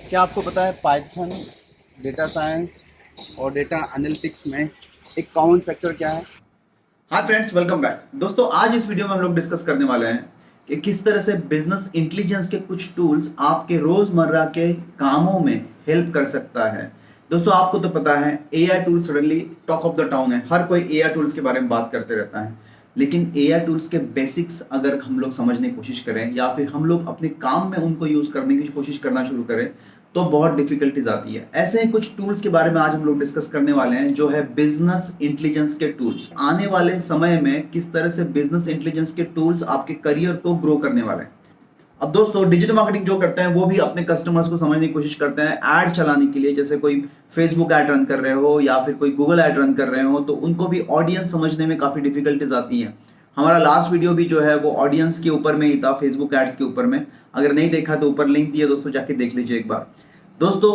क्या आपको पता है पाइथन, डेटा साइंस और डेटा एनालिटिक्स में एक कॉमन फैक्टर क्या है? हाँ फ्रेंड्स, वेलकम बैक। दोस्तों, आज इस वीडियो में हम लोग डिस्कस करने वाले हैं कि किस तरह से बिजनेस इंटेलिजेंस के कुछ टूल्स आपके रोजमर्रा के कामों में हेल्प कर सकता है। दोस्तों, आपको तो पता है AI tool suddenly talk of the town है। हर कोई एआई टूल्स के बारे में बात करते रहता है, लेकिन एआई टूल्स के बेसिक्स अगर हम लोग समझने की कोशिश करें या फिर हम लोग अपने काम में उनको यूज करने की कोशिश करना शुरू करें तो बहुत डिफिकल्टीज आती है। ऐसे ही कुछ टूल्स के बारे में आज हम लोग डिस्कस करने वाले हैं, जो है बिजनेस इंटेलिजेंस के टूल्स। आने वाले समय में किस तरह से बिजनेस इंटेलिजेंस के टूल्स आपके करियर को ग्रो करने वाले हैं। अब दोस्तों, डिजिटल मार्केटिंग जो करते हैं वो भी अपने कस्टमर्स को समझने की कोशिश करते हैं ऐड चलाने के लिए। जैसे कोई फेसबुक ऐड रन कर रहे हो या फिर कोई गूगल ऐड रन कर रहे हो, तो उनको भी ऑडियंस समझने में काफी डिफिकल्टीज आती हैं। हमारा लास्ट वीडियो भी जो है वो ऑडियंस के ऊपर में ही था, फेसबुक एड्स के ऊपर में। अगर नहीं देखा तो ऊपर लिंक दिया दोस्तों, जाके देख लीजिए एक बार। दोस्तों,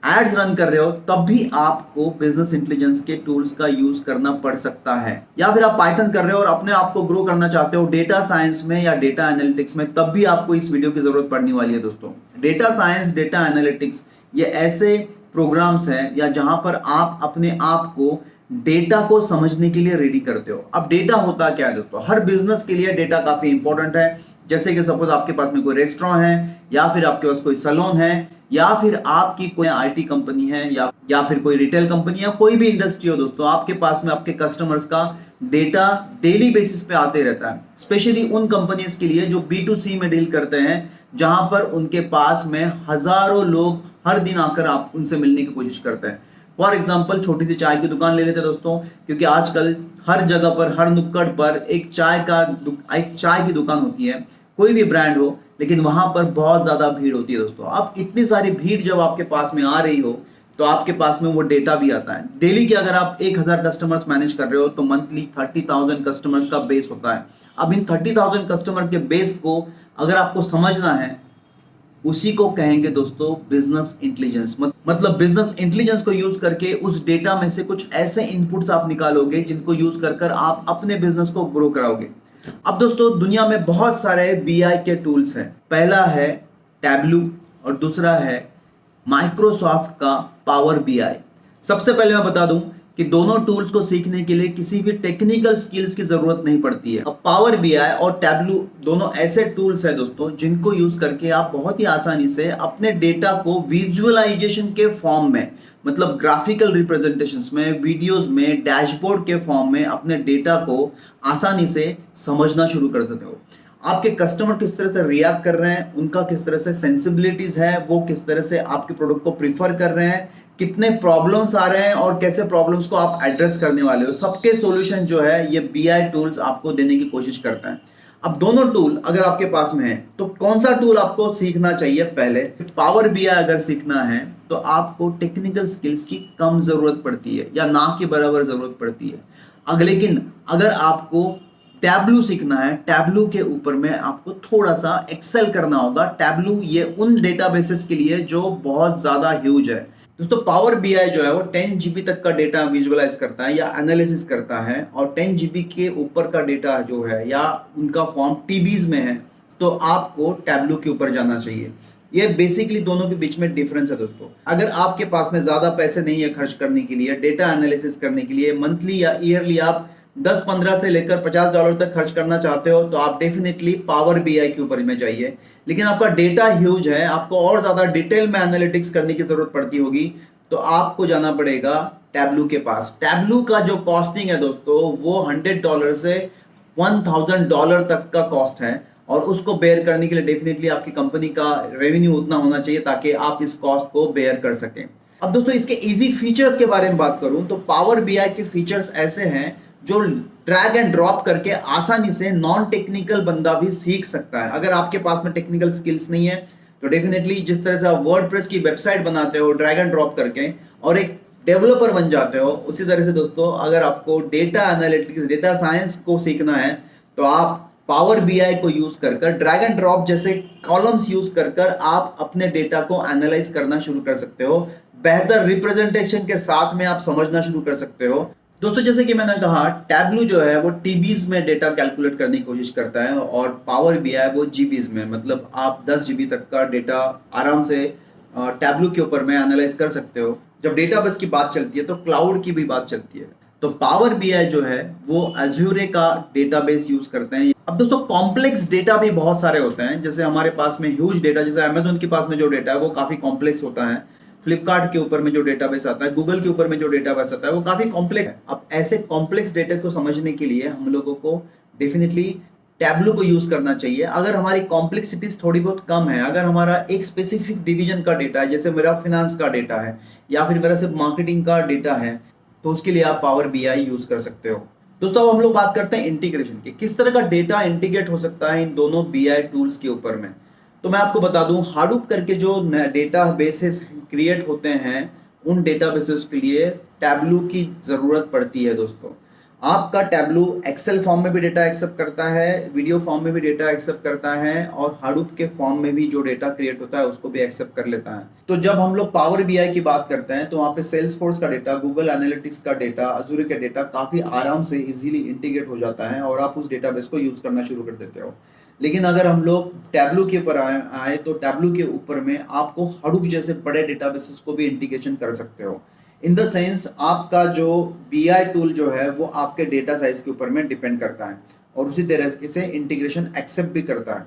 एड्स रन कर रहे हो तब भी आपको बिजनेस इंटेलिजेंस के टूल्स का यूज करना पड़ सकता है। या फिर आप पाइथन कर रहे हो और अपने आप को ग्रो करना चाहते हो डेटा साइंस में या डेटा एनालिटिक्स में, तब भी आपको इस वीडियो की जरूरत पड़ने वाली है। दोस्तों, डेटा साइंस, डेटा एनालिटिक्स ये ऐसे प्रोग्राम्स हैं या जहां पर आप अपने आप को डेटा को समझने के लिए रेडी करते हो। अब डेटा होता क्या है दोस्तों? हर बिजनेस के लिए डेटा काफी इंपॉर्टेंट है। जैसे कि सपोज आपके पास में कोई रेस्टोरेंट है, या फिर आपके पास कोई सैलून है, या फिर आपकी कोई आईटी कंपनी है, या फिर कोई रिटेल कंपनी है, कोई भी इंडस्ट्री हो दोस्तों, आपके पास में आपके कस्टमर्स का डेटा डेली बेसिस पे आते रहता है। स्पेशली उन कंपनीज के लिए जो B2C में डील करते हैं, जहां पर उनके पास में हजारों लोग हर दिन आकर आप उनसे मिलने की कोशिश करते हैं। फॉर एग्जाम्पल, छोटी सी चाय की दुकान ले लेते हैं दोस्तों, क्योंकि आजकल हर जगह पर, हर नुक्कड़ पर एक चाय की दुकान होती है। कोई भी ब्रांड हो, लेकिन वहां पर बहुत ज्यादा भीड़ होती है दोस्तों। अब इतनी सारी भीड़ जब आपके पास में आ रही हो, तो आपके पास में वो डेटा भी आता है। डेली के अगर आप 1000 कस्टमर्स मैनेज कर रहे हो, तो मंथली 30,000 कस्टमर्स का बेस होता है। अब इन 30,000 कस्टमर के बेस को अगर आपको समझना है, उसी को कहेंगे दोस्तों बिजनेस इंटेलिजेंस। मतलब बिजनेस इंटेलिजेंस को यूज करके उस डेटा में से कुछ ऐसे इनपुट्स आप निकालोगे जिनको यूज कर आप अपने बिजनेस को ग्रो कराओगे। अब दोस्तों, दुनिया में बहुत सारे बीआई के टूल्स हैं। पहला है टैबलू और दूसरा है माइक्रोसॉफ्ट का पावर बीआई। सबसे पहले मैं बता दूं कि दोनों टूल्स को सीखने के लिए किसी भी टेक्निकल स्किल्स की जरूरत नहीं पड़ती है। अब पावर बीआई और टैबलू दोनों ऐसे टूल्स हैं दोस्तों, जिनको यूज करके आप बहुत ही आसानी से अपने डेटा को विजुअलाइजेशन के फॉर्म में, मतलब ग्राफिकल रिप्रेजेंटेशंस में, वीडियोस में, डैशबोर्ड के फॉर्म में अपने डेटा को आसानी से समझना शुरू कर सकते हो। आपके कस्टमर किस तरह से रिएक्ट कर रहे हैं, उनका किस तरह से सेंसिबिलिटीज है, वो किस तरह से आपके प्रोडक्ट को प्रीफर कर रहे हैं, कितने प्रॉब्लम्स आ रहे हैं और कैसे प्रॉब्लम्स को आप एड्रेस करने वाले हो, सबके सॉल्यूशन जो है ये बीआई टूल्स आपको देने की कोशिश करता है। अब दोनों टूल अगर आपके पास में है, तो कौन सा टूल आपको सीखना चाहिए? पहले पावर बीआई अगर सीखना है तो आपको टेक्निकल स्किल्स की कम जरूरत पड़ती है या ना के बराबर जरूरत पड़ती है। लेकिन अगर आपको टैबलू सीखना है, टैबलू के ऊपर में आपको थोड़ा सा एक्सेल करना होगा। टैबलू ये उन डेटाबेसेस के लिए जो बहुत ज्यादा ह्यूज है। दोस्तों, पावर बीआई जो है वो 10 GB तक का डेटा विजुअलाइज करता है या एनालिसिस करता है, और 10 GB के ऊपर का डेटा जो है या उनका फॉर्म टीबीज में है, तो आपको टैबलू के ऊपर जाना चाहिए। ये बेसिकली दोनों के बीच में डिफरेंस है दोस्तों। अगर आपके पास में ज्यादा पैसे नहीं है खर्च करने के लिए, डेटा एनालिसिस करने के लिए, मंथली या ईयरली आप 10-15 से लेकर $50 तक खर्च करना चाहते हो, तो आप डेफिनेटली पावर बीआई के ऊपर में जाइए। लेकिन आपका डेटा ह्यूज है, आपको और ज्यादा डिटेल में एनालिटिक्स करने की जरूरत पड़ती होगी, तो आपको जाना पड़ेगा टैबलू के पास। टैबलू का जो कॉस्टिंग है दोस्तों, वो $100 से $1,000 तक का कॉस्ट है, और उसको बेयर करने के लिए डेफिनेटली आपकी कंपनी का रेवेन्यू उतना होना चाहिए ताकि आप इस कॉस्ट को बेयर कर सकें। अब दोस्तों, इसके इजी फीचर्स के बारे में बात करूं तो पावर बीआई के फीचर्स ऐसे हैं जो ड्रैग एंड ड्रॉप करके आसानी से नॉन टेक्निकल बंदा भी सीख सकता है। अगर आपके पास में टेक्निकल स्किल्स नहीं है, तो डेफिनेटली जिस तरह से आप वर्डप्रेस की वेबसाइट बनाते हो ड्रैग एंड ड्रॉप करके और एक डेवलपर बन जाते हो, उसी तरह से दोस्तों अगर आपको डेटा एनालिटिक्स, डेटा साइंस को सीखना है, तो आप पावर बीआई को यूज कर ड्रैग एंड ड्रॉप जैसे कॉलम्स यूज कर आप अपने डेटा को एनालाइज करना शुरू कर सकते हो। बेहतर रिप्रेजेंटेशन के साथ में आप समझना शुरू कर सकते हो। दोस्तों, जैसे कि मैंने कहा, टैबलू जो है वो टीबीज में डेटा कैलकुलेट करने की कोशिश करता है, और पावर बीआई वो जीबीज में, मतलब आप 10 GB तक का डेटा आराम से टैबलू के ऊपर में एनालाइज कर सकते हो। जब डेटाबेस की बात चलती है तो क्लाउड की भी बात चलती है। तो पावर बीआई जो है वो अजूरे का डेटाबेस यूज करते हैं। अब दोस्तों कॉम्प्लेक्स डेटा भी बहुत सारे होते हैं, जैसे हमारे पास में ह्यूज डेटा, जैसे अमेजोन के पास में जो डेटा है वो काफी कॉम्प्लेक्स होता है, फ्लिपकार्ट के ऊपर में जो डेटाबेस आता है, गूगल के ऊपर में जो डेटाबेस आता है वो काफी कॉम्प्लेक्स है। अब ऐसे कॉम्प्लेक्स डेटा को समझने के लिए हम लोगों को डेफिनेटली टैबलू को यूज करना चाहिए। अगर हमारी कॉम्प्लेक्सिटीज थोड़ी बहुत कम है, अगर हमारा एक स्पेसिफिक डिवीजन का डेटा है, जैसे मेरा फाइनेंस का डेटा है या फिर मेरा सिर्फ मार्केटिंग का डेटा है, तो उसके लिए आप पावर बीआई यूज कर सकते हो। दोस्तों अब हम लोग बात करते हैं इंटीग्रेशन की, किस तरह का डेटा इंटीग्रेट हो सकता है इन दोनों बीआई टूल्स के ऊपर में। तो मैं आपको बता दूं, हाडूप करके जो डेटा बेसेस क्रिएट होते हैं, उन डेटा बेसेस के लिए टैबलू की जरूरत पड़ती है। दोस्तों आपका टैबलू एक्सेल फॉर्म में भी डेटा एक्सेप्ट करता है, वीडियो फॉर्म में भी डेटा एक्सेप्ट करता है, और हाडूप के फॉर्म में भी जो डेटा क्रिएट होता है उसको भी एक्सेप्ट कर लेता है। तो जब हम लोग पावर बीआई की बात करते हैं तो वहाँ पे सेल्सफोर्स का डेटा, गूगल एनालिटिक्स का डेटा, अजूर का डेटा काफी आराम से इजीली इंटीग्रेट हो जाता है और आप उस डेटाबेस को यूज करना शुरू कर देते हो। लेकिन अगर हम लोग टैबलू के ऊपर आए तो टैबलू के ऊपर में आपको हाडूप जैसे बड़े डेटाबेसेस को भी इंटीग्रेशन कर सकते हो। इन द सेंस आपका जो बीआई टूल जो है वो आपके डेटा साइज के ऊपर में डिपेंड करता है और उसी तरह से इंटीग्रेशन एक्सेप्ट भी करता है।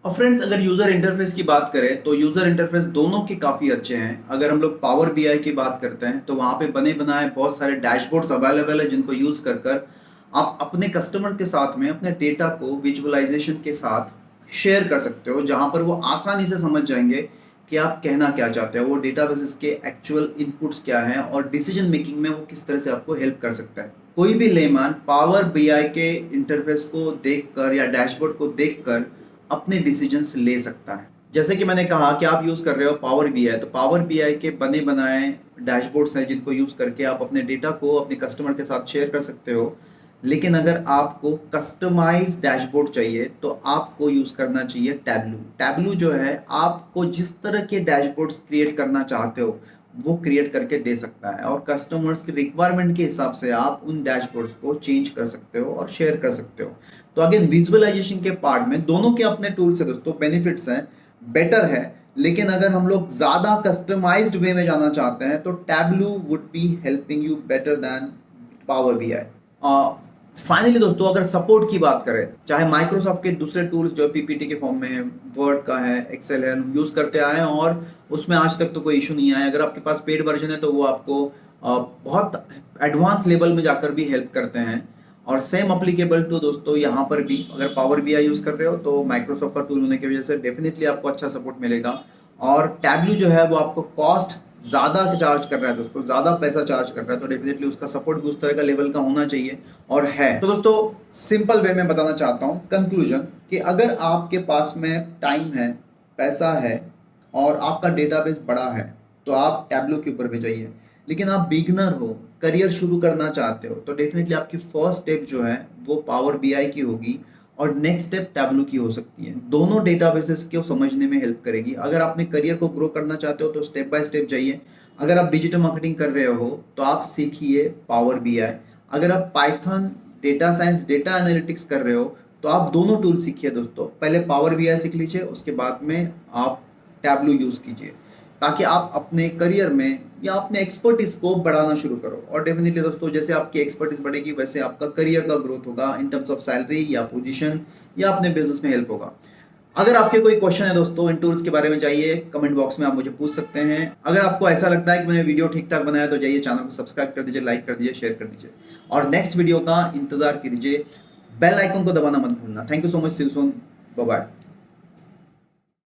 और फ्रेंड्स अगर यूजर इंटरफेस की बात करें तो यूजर इंटरफेस दोनों के काफी अच्छे हैं। अगर हम लोग पावर बीआई की बात करते हैं तो वहां पे बने बनाए बहुत सारे डैशबोर्ड्स अवेलेबल है, जिनको यूज कर कर आप अपने कस्टमर के साथ में अपने डेटा को विजुअलाइजेशन के साथ शेयर कर सकते हो, जहां पर वो आसानी से समझ जाएंगे कि आप कहना क्या चाहते हो, वो डेटाबेसेस के एक्चुअल इनपुट्स क्या हैं और डिसीजन मेकिंग में वो किस तरह से आपको हेल्प कर सकता है। कोई भी लेमैन पावर बीआई के इंटरफेस को देखकर या डैशबोर्ड को देखकर अपने डिसीजंस ले सकता है। जैसे कि मैंने कहा कि आप यूज कर रहे हो पावर बीआई, तो पावर बीआई के बने बनाए डैशबोर्ड्स हैं जिनको यूज करके आप अपने डेटा को अपने कस्टमर के साथ शेयर कर सकते हो। लेकिन अगर आपको कस्टमाइज डैशबोर्ड चाहिए तो आपको यूज करना चाहिए टैबलू। टैबलू जो है आपको जिस तरह के डैशबोर्ड्स क्रिएट करना चाहते हो वो क्रिएट करके दे सकता है और कस्टमर्स की रिक्वायरमेंट के हिसाब से आप उन डैशबोर्ड्स को चेंज कर सकते हो और शेयर कर सकते हो। तो अगेन विजुअलाइजेशन के पार्ट में दोनों के अपने टूल्स है दोस्तों, बेनिफिट्स हैं, बेटर है। लेकिन अगर हम लोग ज्यादा कस्टमाइज्ड वे में जाना चाहते हैं तो tableau would be helping you better than power BI. Finally दोस्तों अगर सपोर्ट की बात करें, चाहे माइक्रोसॉफ्ट के दूसरे टूल्स जो पीपीटी के फॉर्म में है, वर्ड का है, एक्सेल है, हम यूज करते आए हैं और उसमें आज तक तो कोई इशू नहीं आया। अगर आपके पास पेड वर्जन है तो वो आपको बहुत एडवांस लेवल में जाकर भी हेल्प करते हैं। और सेम अप्लीकेबल टू दोस्तों यहाँ पर भी, अगर पावर बीआई यूज कर रहे हो तो माइक्रोसॉफ्ट का टूल होने की वजह से डेफिनेटली आपको अच्छा सपोर्ट मिलेगा। और टैबलू जो है वो आपको कॉस्ट ज्यादा चार्ज कर रहा है दोस्तों, ज्यादा पैसा चार्ज कर रहा है, तो डेफिनेटली उसका सपोर्ट भी उस तरह का लेवल का होना चाहिए और है। तो दोस्तों सिंपल वे में बताना चाहता हूँ कंक्लूजन कि अगर आपके पास में टाइम है, पैसा है और आपका डेटाबेस बड़ा है तो आप टैबलू के ऊपर भी जाइए। लेकिन आप बिगनर हो, करियर शुरू करना चाहते हो, तो डेफिनेटली आपकी फर्स्ट स्टेप जो है वो पावर बीआई की होगी और नेक्स्ट स्टेप टैबलू की हो सकती है। दोनों डेटाबेसेस को समझने में हेल्प करेगी। अगर आपने करियर को ग्रो करना चाहते हो तो स्टेप बाय स्टेप जाइए। अगर आप डिजिटल मार्केटिंग कर रहे हो तो आप सीखिए पावर बीआई। अगर आप Python, data science, data analytics कर रहे हो तो आप दोनों टूल सीखिए दोस्तों। पहले पावर बीआई सीख लीजिए, उसके बाद में आप टैबलू यूज कीजिए ताकि आप अपने करियर में या अपने एक्सपर्टीज को बढ़ाना शुरू करो। और डेफिनेटली दोस्तों जैसे आपकी एक्सपर्टीज बढ़ेगी वैसे आपका करियर का ग्रोथ होगा इन टर्म्स ऑफ सैलरी या पोजीशन या अपने बिजनेस में हेल्प होगा। अगर आपके कोई क्वेश्चन है दोस्तों इन टूल्स के बारे में, जाइए कमेंट बॉक्स में आप मुझे पूछ सकते हैं। अगर आपको ऐसा लगता है कि मैंने वीडियो ठीक ठाक बनाया तो जाइए चैनल को सब्सक्राइब कर दीजिए, लाइक कर दीजिए, शेयर कर दीजिए और नेक्स्ट वीडियो का इंतजार कीजिए। बेल आइकन को दबाना मत भूलना। Thank you so much, see you soon, bye bye.